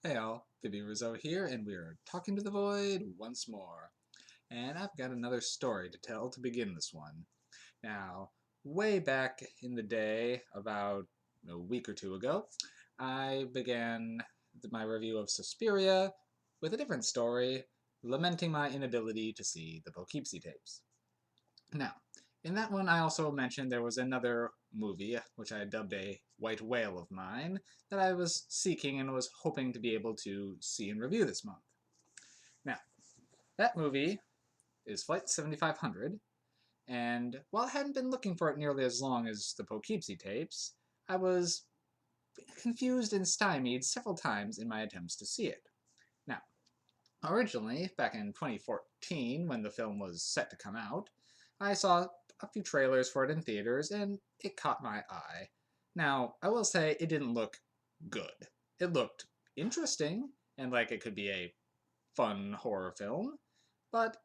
Hey all, Phoebe Rizzo here, and we're talking to the void once more. And I've got another story to tell to begin this one. Now, way back in the day, about a week or two ago, I began my review of Suspiria with a different story, lamenting my inability to see the Poughkeepsie tapes. Now, in that one, I also mentioned there was another movie, which I dubbed a white whale of mine, that I was seeking and was hoping to be able to see and review this month. Now, that movie is Flight 7500, and while I hadn't been looking for it nearly as long as the Poughkeepsie tapes, I was confused and stymied several times in my attempts to see it. Now, originally, back in 2014, when the film was set to come out, I saw a few trailers for it in theaters, and it caught my eye. Now, I will say it didn't look good. It looked interesting, and like it could be a fun horror film, but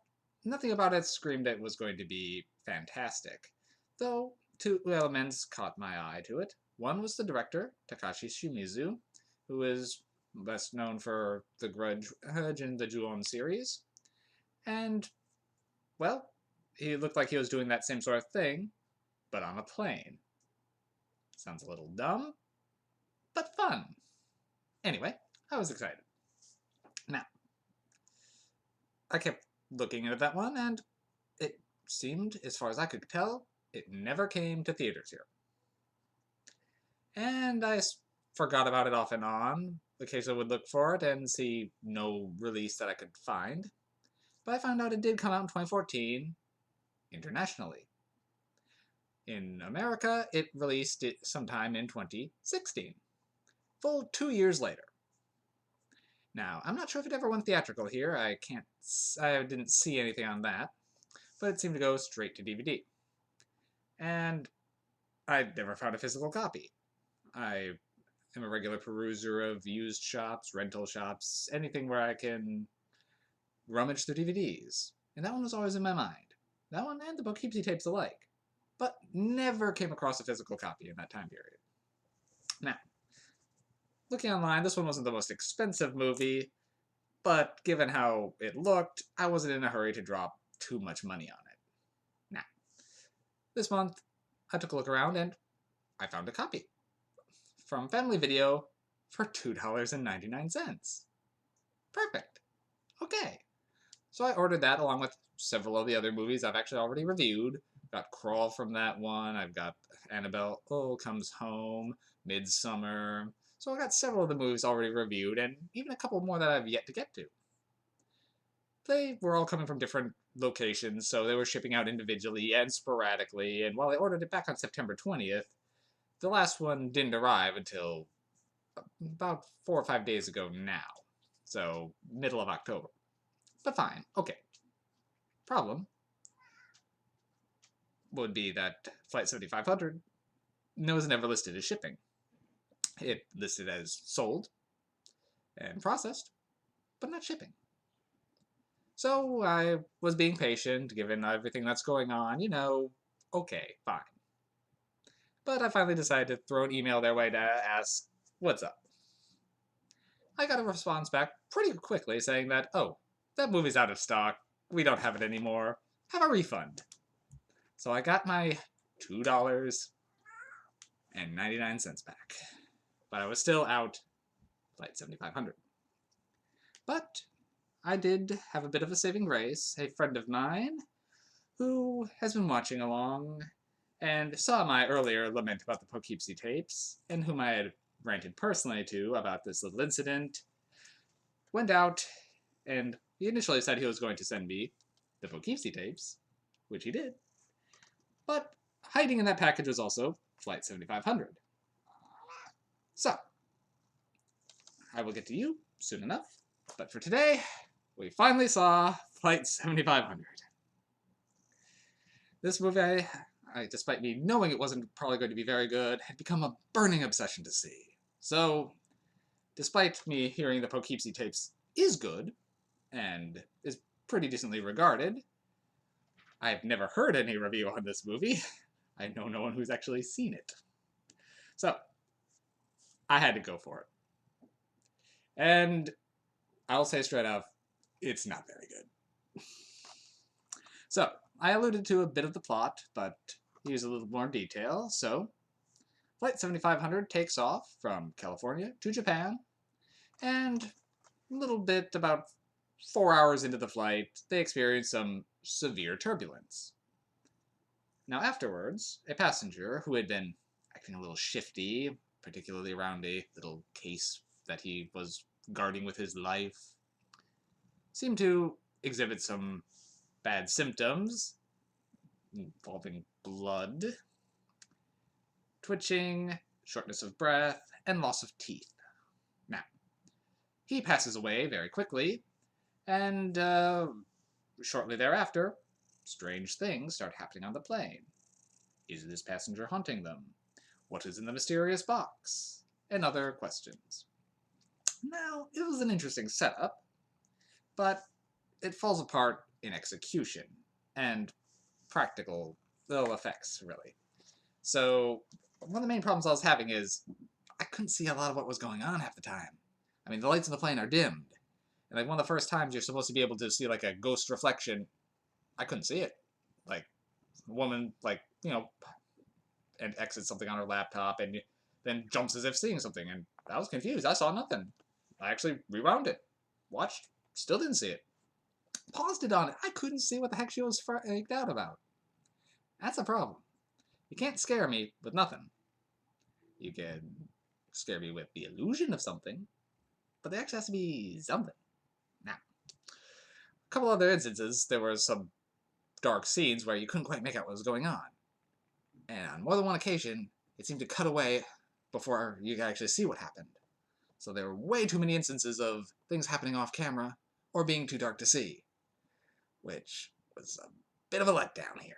nothing about it screamed it was going to be fantastic. Though, two elements caught my eye to it. One was the director, Takashi Shimizu, who is best known for The Grudge and the Ju-On series. And, well, he looked like he was doing that same sort of thing, but on a plane. Sounds a little dumb, but fun. Anyway, I was excited. Now, I kept looking at that one, and it seemed, as far as I could tell, it never came to theaters here. And I forgot about it off and on. Occasionally would look for it and see no release that I could find. But I found out it did come out in 2014 internationally. In America, it released it sometime in 2016, full 2 years later. Now, I'm not sure if it ever went theatrical here. I didn't see anything on that, but it seemed to go straight to DVD. And I never found a physical copy. I am a regular peruser of used shops, rental shops, anything where I can rummage through DVDs. And that one was always in my mind. That one and the Poughkeepsie tapes alike. But never came across a physical copy in that time period. Now, looking online, this one wasn't the most expensive movie, but given how it looked, I wasn't in a hurry to drop too much money on it. Now, this month, I took a look around and I found a copy from Family Video for $2.99. Perfect. Okay. So I ordered that along with several of the other movies I've actually already reviewed. Got Crawl from that one. I've got Annabelle Comes Home, Midsummer. So I got several of the movies already reviewed, and even a couple more that I've yet to get to. They were all coming from different locations, so they were shipping out individually and sporadically, and while I ordered it back on September 20th, the last one didn't arrive until about 4 or 5 days ago now. So, middle of October. But fine, okay. Problem would be that Flight 7500 was never listed as shipping. It listed as sold and processed, but not shipping. So I was being patient, given everything that's going on, okay, fine. But I finally decided to throw an email their way to ask, what's up? I got a response back pretty quickly saying that, oh, that movie's out of stock, we don't have it anymore, have a refund. So I got my $2.99 back. But I was still out Flight 7500. But I did have a bit of a saving grace. A friend of mine who has been watching along and saw my earlier lament about the Poughkeepsie tapes, and whom I had ranted personally to about this little incident, went out and he initially said he was going to send me the Poughkeepsie tapes, which he did. But hiding in that package was also Flight 7500. So, I will get to you soon enough. But for today, we finally saw Flight 7500. This movie, despite me knowing it wasn't probably going to be very good, had become a burning obsession to see. So, despite me hearing the Poughkeepsie tapes is good, and is pretty decently regarded, I've never heard any review on this movie. I know no one who's actually seen it. So, I had to go for it. And I'll say straight up, it's not very good. So, I alluded to a bit of the plot, but here's a little more detail. So, Flight 7500 takes off from California to Japan, and a little bit about 4 hours into the flight, they experience some severe turbulence. Now, afterwards, a passenger who had been acting a little shifty, particularly around a little case that he was guarding with his life, seemed to exhibit some bad symptoms involving blood, twitching, shortness of breath, and loss of teeth. Now, he passes away very quickly, and shortly thereafter, strange things start happening on the plane. Is this passenger haunting them? What is in the mysterious box? And other questions. Now, it was an interesting setup, but it falls apart in execution and practical little effects, really. So, one of the main problems I was having is I couldn't see a lot of what was going on half the time. I mean, the lights in the plane are dimmed. And like one of the first times you're supposed to be able to see like a ghost reflection, I couldn't see it. Like, a woman, like, and exits something on her laptop and then jumps as if seeing something. And I was confused. I saw nothing. I actually rewound it. Watched. Still didn't see it. Paused it on it. I couldn't see what the heck she was freaked out about. That's a problem. You can't scare me with nothing. You can scare me with the illusion of something, but there actually has to be something. Now, a couple other instances, there were some dark scenes where you couldn't quite make out what was going on. And on more than one occasion, it seemed to cut away before you could actually see what happened. So there were way too many instances of things happening off camera or being too dark to see, which was a bit of a letdown here.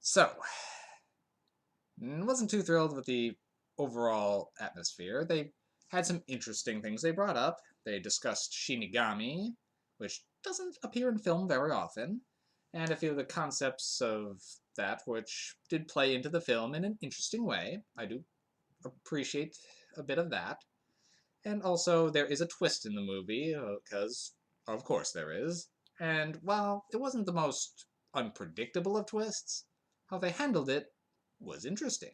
So, wasn't too thrilled with the overall atmosphere. They had some interesting things they brought up. They discussed Shinigami, which doesn't appear in film very often, and a few of the concepts of that which did play into the film in an interesting way. I do appreciate a bit of that. And also, there is a twist in the movie, because, of course there is. And while it wasn't the most unpredictable of twists, how they handled it was interesting.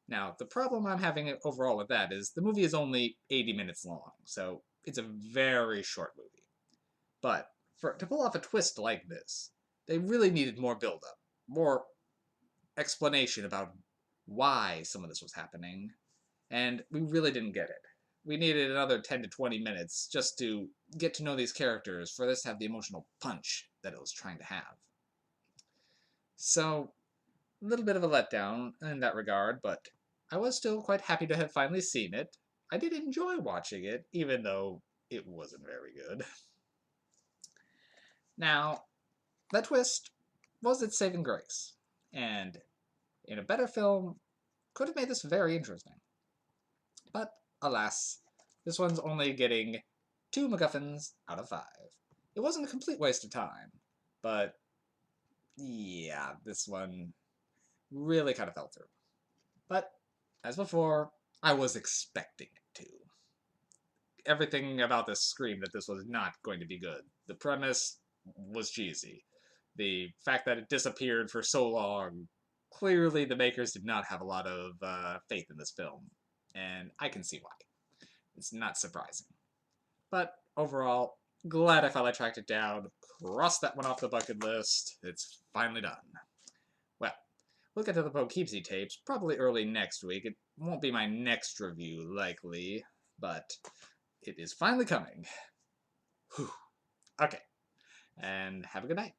Now, the problem I'm having overall with that is the movie is only 80 minutes long, so it's a very short movie. But to pull off a twist like this, they really needed more build-up, more explanation about why some of this was happening, and we really didn't get it. We needed another 10 to 20 minutes just to get to know these characters for this to have the emotional punch that it was trying to have. So, a little bit of a letdown in that regard, but I was still quite happy to have finally seen it. I did enjoy watching it, even though it wasn't very good. Now, that twist was its saving grace, and in a better film, could have made this very interesting. But, alas, this one's only getting 2 MacGuffins out of 5. It wasn't a complete waste of time, but yeah, this one really kind of fell through. But, as before, I was expecting it to. Everything about this screamed that this was not going to be good. The premise was cheesy. The fact that it disappeared for so long, clearly the makers did not have a lot of faith in this film. And I can see why. It's not surprising. But overall, glad I finally tracked it down. Crossed that one off the bucket list. It's finally done. Well, we'll get to the Poughkeepsie tapes probably early next week. It won't be my next review, likely, but it is finally coming. Whew. Okay, and have a good night.